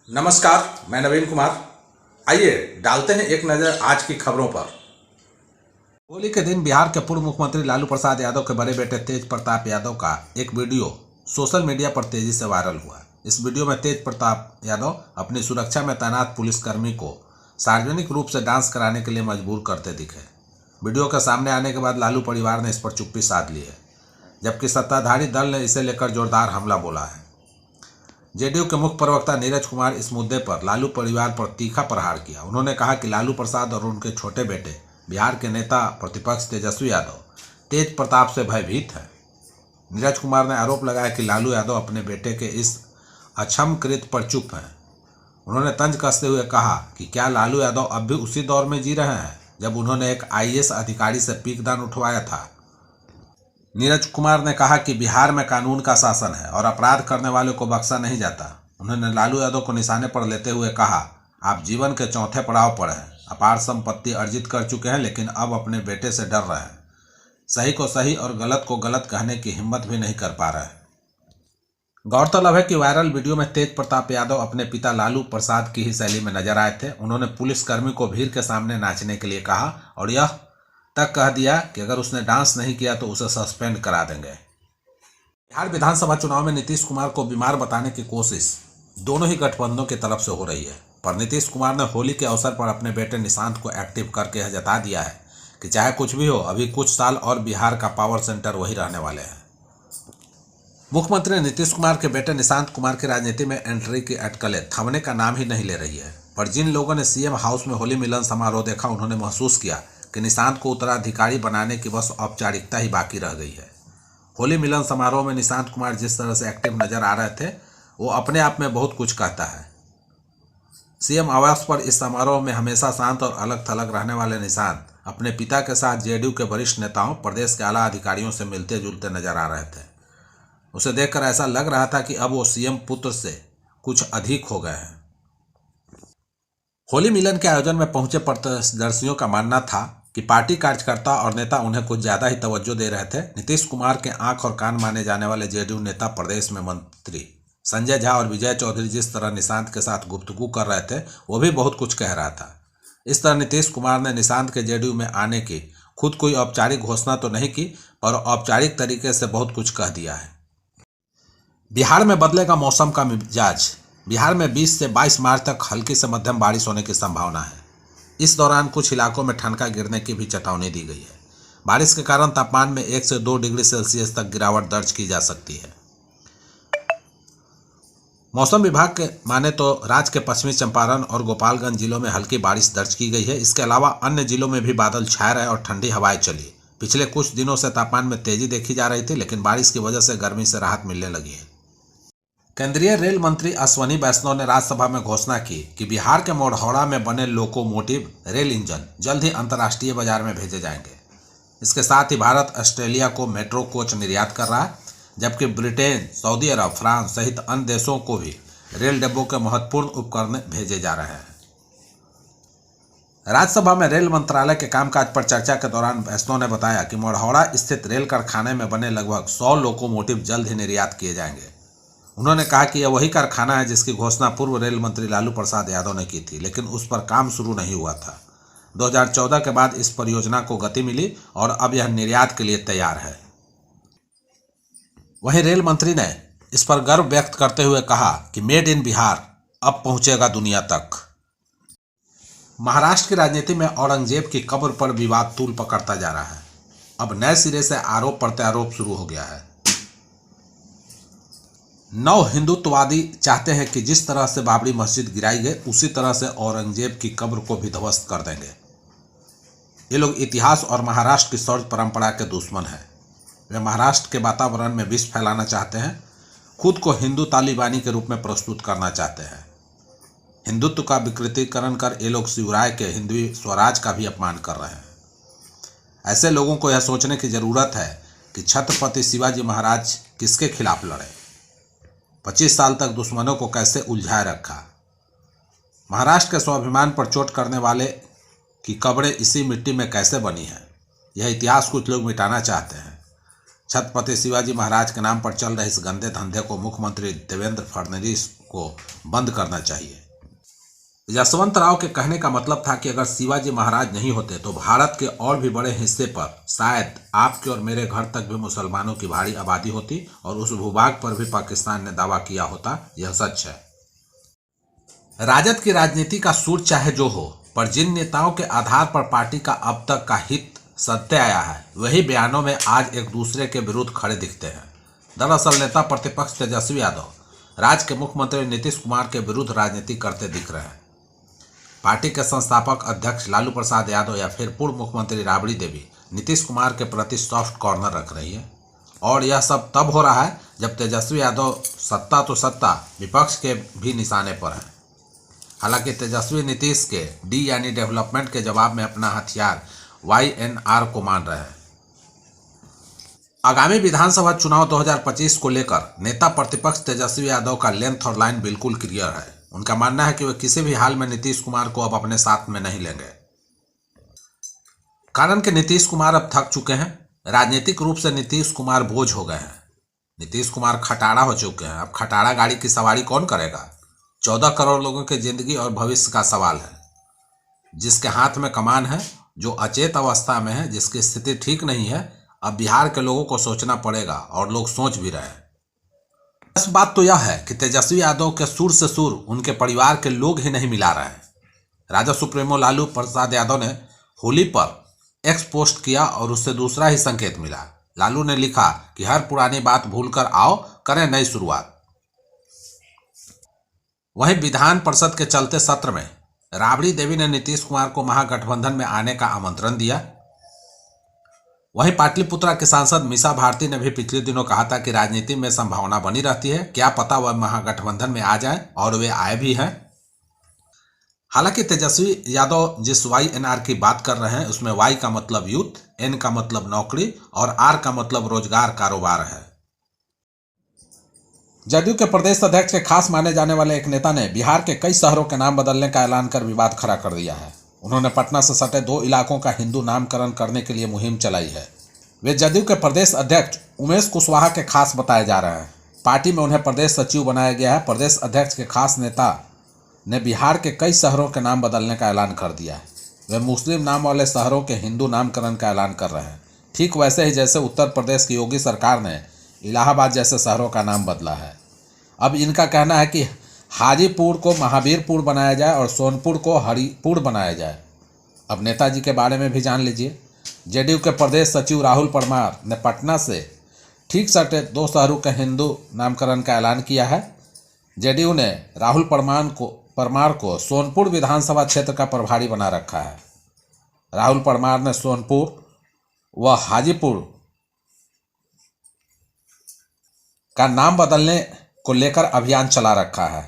नमस्कार, मैं नवीन कुमार। आइए डालते हैं एक नज़र आज की खबरों पर। होली के दिन बिहार के पूर्व मुख्यमंत्री लालू प्रसाद यादव के बड़े बेटे तेज प्रताप यादव का एक वीडियो सोशल मीडिया पर तेजी से वायरल हुआ। इस वीडियो में तेज प्रताप यादव अपनी सुरक्षा में तैनात पुलिसकर्मी को सार्वजनिक रूप से डांस कराने के लिए मजबूर करते दिखे। वीडियो के सामने आने के बाद लालू परिवार ने इस पर चुप्पी साध ली है, जबकि सत्ताधारी दल ने इसे लेकर जोरदार हमला बोला है। जेडीयू के मुख्य प्रवक्ता नीरज कुमार इस मुद्दे पर लालू परिवार पर तीखा प्रहार किया। उन्होंने कहा कि लालू प्रसाद और उनके छोटे बेटे बिहार के नेता प्रतिपक्ष तेजस्वी यादव तेज प्रताप से भयभीत हैं। नीरज कुमार ने आरोप लगाया कि लालू यादव अपने बेटे के इस अक्षम कृत्य पर चुप हैं। उन्होंने तंज कसते हुए कहा कि क्या लालू यादव अब भी उसी दौर में जी रहे हैं जब उन्होंने एक आईएएस अधिकारी से पीकदान उठवाया था। नीरज कुमार ने कहा कि बिहार में कानून का शासन है और अपराध करने वालों को बख्शा नहीं जाता। उन्होंने लालू यादव को निशाने पर लेते हुए कहा, आप जीवन के चौथे पड़ाव पर हैं, अपार संपत्ति अर्जित कर चुके हैं, लेकिन अब अपने बेटे से डर रहे हैं। सही को सही और गलत को गलत कहने की हिम्मत भी नहीं कर पा रहे हैं। गौरतलब है कि वायरल वीडियो में तेज प्रताप यादव अपने पिता लालू प्रसाद की ही शैली में नजर आए थे। उन्होंने पुलिसकर्मी को भीड़ के सामने नाचने के लिए कहा और यह तक कह दिया कि अगर उसने डांस नहीं किया तो उसे सस्पेंड करा देंगे। बिहार विधानसभा चुनाव में नीतीश कुमार को बीमार बताने की कोशिश दोनों ही गठबंधनों की तरफ से हो रही है, पर नीतीश कुमार ने होली के अवसर पर अपने बेटे निशांत को एक्टिव करके यह जता दिया है कि चाहे कुछ भी हो, अभी कुछ साल और बिहार का पावर सेंटर वही रहने वाले हैं। मुख्यमंत्री नीतीश कुमार के बेटे निशांत कुमार की राजनीति में एंट्री की अटकलें थमने का नाम ही नहीं ले रही है, पर जिन लोगों ने सीएम हाउस में होली मिलन समारोह देखा, उन्होंने महसूस किया कि निशांत को उत्तराधिकारी बनाने की बस औपचारिकता ही बाकी रह गई है। होली मिलन समारोह में निशांत कुमार जिस तरह से एक्टिव नजर आ रहे थे, वो अपने आप में बहुत कुछ कहता है। सीएम आवास पर इस समारोह में हमेशा शांत और अलग थलग रहने वाले निशांत अपने पिता के साथ जेडीयू के वरिष्ठ नेताओं, प्रदेश के आला अधिकारियों से मिलते जुलते नजर आ रहे थे। उसे देखकर ऐसा लग रहा था कि अब वो सीएम पुत्र से कुछ अधिक हो गए हैं। होली मिलन के आयोजन में पहुंचे प्रदर्शियों का मानना था कि पार्टी कार्यकर्ता और नेता उन्हें कुछ ज्यादा ही तवज्जो दे रहे थे। नीतीश कुमार के आंख और कान माने जाने वाले जेडीयू नेता प्रदेश में मंत्री संजय झा और विजय चौधरी जिस तरह निशांत के साथ गुफ्तगू कर रहे थे, वो भी बहुत कुछ कह रहा था। इस तरह नीतीश कुमार ने निशांत के जेडीयू में आने की खुद कोई औपचारिक घोषणा तो नहीं की, पर औपचारिक तरीके से बहुत कुछ कह दिया है। बिहार में बदलेगा मौसम का मिजाज। बिहार में 20 से 22 मार्च तक हल्की से मध्यम बारिश होने की संभावना है। इस दौरान कुछ इलाकों में ठनका गिरने की भी चेतावनी दी गई है। बारिश के कारण तापमान में 1 से 2 डिग्री सेल्सियस तक गिरावट दर्ज की जा सकती है। मौसम विभाग के माने तो राज्य के पश्चिमी चंपारण और गोपालगंज जिलों में हल्की बारिश दर्ज की गई है। इसके अलावा अन्य जिलों में भी बादल छाए रहे और ठंडी हवाएं चली। पिछले कुछ दिनों से तापमान में तेजी देखी जा रही थी, लेकिन बारिश की वजह से गर्मी से राहत मिलने लगी है। केंद्रीय रेल मंत्री अश्विनी वैष्णव ने राज्यसभा में घोषणा की कि बिहार के मोढ़ौड़ा में बने लोकोमोटिव रेल इंजन जल्द ही अंतर्राष्ट्रीय बाजार में भेजे जाएंगे। इसके साथ ही भारत ऑस्ट्रेलिया को मेट्रो कोच निर्यात कर रहा है, जबकि ब्रिटेन, सऊदी अरब, फ्रांस सहित अन्य देशों को भी रेल डिब्बों के महत्वपूर्ण उपकरण भेजे जा रहे हैं। राज्यसभा में रेल मंत्रालय के कामकाज पर चर्चा के दौरान वैष्णव ने बताया कि मोढ़ौड़ा स्थित रेल कारखाने में बने लगभग 100 लोकोमोटिव जल्द ही निर्यात किए जाएंगे। उन्होंने कहा कि यह वही कारखाना है जिसकी घोषणा पूर्व रेल मंत्री लालू प्रसाद यादव ने की थी, लेकिन उस पर काम शुरू नहीं हुआ था। 2014 के बाद इस परियोजना को गति मिली और अब यह निर्यात के लिए तैयार है। वहीं रेल मंत्री ने इस पर गर्व व्यक्त करते हुए कहा कि मेड इन बिहार अब पहुंचेगा दुनिया तक। महाराष्ट्र की राजनीति में औरंगजेब की कब्र पर विवाद तूल पकड़ता जा रहा है। अब नए सिरे से आरोप प्रत्यारोप शुरू हो गया है। नव हिंदुत्ववादी चाहते हैं कि जिस तरह से बाबरी मस्जिद गिराई गई, उसी तरह से औरंगजेब की कब्र को भी ध्वस्त कर देंगे। ये लोग इतिहास और महाराष्ट्र की शौर्य परंपरा के दुश्मन हैं। वे महाराष्ट्र के वातावरण में विष फैलाना चाहते हैं, खुद को हिंदू तालिबानी के रूप में प्रस्तुत करना चाहते हैं। हिंदुत्व का विकृतीकरण कर ये लोग शिवराय के हिंदू स्वराज का भी अपमान कर रहे हैं। ऐसे लोगों को यह सोचने की जरूरत है कि छत्रपति शिवाजी महाराज किसके खिलाफ लड़े, 25 साल तक दुश्मनों को कैसे उलझाए रखा। महाराष्ट्र के स्वाभिमान पर चोट करने वाले की कब्रें इसी मिट्टी में कैसे बनी है, यह इतिहास कुछ लोग मिटाना चाहते हैं। छत्रपति शिवाजी महाराज के नाम पर चल रहे इस गंदे धंधे को मुख्यमंत्री देवेंद्र फडणवीस को बंद करना चाहिए। यशवंत राव के कहने का मतलब था कि अगर शिवाजी महाराज नहीं होते तो भारत के और भी बड़े हिस्से पर शायद आपके और मेरे घर तक भी मुसलमानों की भारी आबादी होती और उस भूभाग पर भी पाकिस्तान ने दावा किया होता। यह सच है। राजद की राजनीति का सूर चाहे जो हो, पर जिन नेताओं के आधार पर पार्टी का अब तक का हित सत्य आया है, वही बयानों में आज एक दूसरे के विरुद्ध खड़े दिखते हैं। दरअसल नेता प्रतिपक्ष तेजस्वी यादव राज्य के मुख्यमंत्री नीतीश कुमार के विरुद्ध राजनीति करते दिख रहे हैं। पार्टी के संस्थापक अध्यक्ष लालू प्रसाद यादव या फिर पूर्व मुख्यमंत्री राबड़ी देवी नीतीश कुमार के प्रति सॉफ्ट कॉर्नर रख रही है, और यह सब तब हो रहा है जब तेजस्वी यादव सत्ता तो सत्ता विपक्ष के भी निशाने पर है। हालांकि तेजस्वी नीतीश के डी यानी डेवलपमेंट के जवाब में अपना हथियार YNR को मान रहे हैं। आगामी विधानसभा चुनाव 2025 को लेकर नेता प्रतिपक्ष तेजस्वी यादव का लेंथ और लाइन बिल्कुल क्लियर है। उनका मानना है कि वे किसी भी हाल में नीतीश कुमार को अब अपने साथ में नहीं लेंगे। कारण कि नीतीश कुमार अब थक चुके हैं। राजनीतिक रूप से नीतीश कुमार बोझ हो गए हैं। नीतीश कुमार खटारा हो चुके हैं। अब खटारा गाड़ी की सवारी कौन करेगा? 14 करोड़ लोगों की जिंदगी और भविष्य का सवाल है। जिसके हाथ में कमान है, जो अचेत अवस्था में है, जिसकी स्थिति ठीक नहीं है, अब बिहार के लोगों को सोचना पड़ेगा, और लोग सोच भी रहे हैं। बस बात तो यह है कि तेजस्वी यादव के सुर से सुर उनके परिवार के लोग ही नहीं मिला रहे हैं। राजद सुप्रीमो लालू प्रसाद यादव ने होली पर एक्स पोस्ट किया और उससे दूसरा ही संकेत मिला। लालू ने लिखा कि हर पुरानी बात भूलकर आओ, करें नई शुरुआत। वहीं विधान परिषद के चलते सत्र में राबड़ी देवी ने नीतीश कुमार को महागठबंधन में आने का आमंत्रण दिया। वहीं पाटलिपुत्रा के सांसद मीसा भारती ने भी पिछले दिनों कहा था कि राजनीति में संभावना बनी रहती है, क्या पता वह महागठबंधन में आ जाएं, और वे आए भी हैं। हालांकि तेजस्वी यादव जिस YNR की बात कर रहे हैं उसमें Y का मतलब यूथ, N का मतलब नौकरी और R का मतलब रोजगार, कारोबार है। जदयू के प्रदेश अध्यक्ष के खास माने जाने वाले एक नेता ने बिहार के कई शहरों के नाम बदलने का ऐलान कर विवाद खड़ा कर दिया है। उन्होंने पटना से सटे 2 इलाकों का हिंदू नामकरण करने के लिए मुहिम चलाई है। वे जदयू के प्रदेश अध्यक्ष उमेश कुशवाहा के खास बताए जा रहे हैं। पार्टी में उन्हें प्रदेश सचिव बनाया गया है। प्रदेश अध्यक्ष के खास नेता ने बिहार के कई शहरों के नाम बदलने का ऐलान कर दिया है। वे मुस्लिम नाम वाले शहरों के हिंदू नामकरण का ऐलान कर रहे हैं, ठीक वैसे ही जैसे उत्तर प्रदेश की योगी सरकार ने इलाहाबाद जैसे शहरों का नाम बदला है। अब इनका कहना है कि हाजीपुर को महावीरपुर बनाया जाए और सोनपुर को हरिपुर बनाया जाए। अब नेताजी के बारे में भी जान लीजिए। जेडीयू के प्रदेश सचिव राहुल परमार ने पटना से ठीक सटे 2 शहरों के हिंदू नामकरण का ऐलान किया है। जेडीयू ने राहुल परमार को सोनपुर विधानसभा क्षेत्र का प्रभारी बना रखा है। राहुल परमार ने सोनपुर व हाजीपुर का नाम बदलने को लेकर अभियान चला रखा है।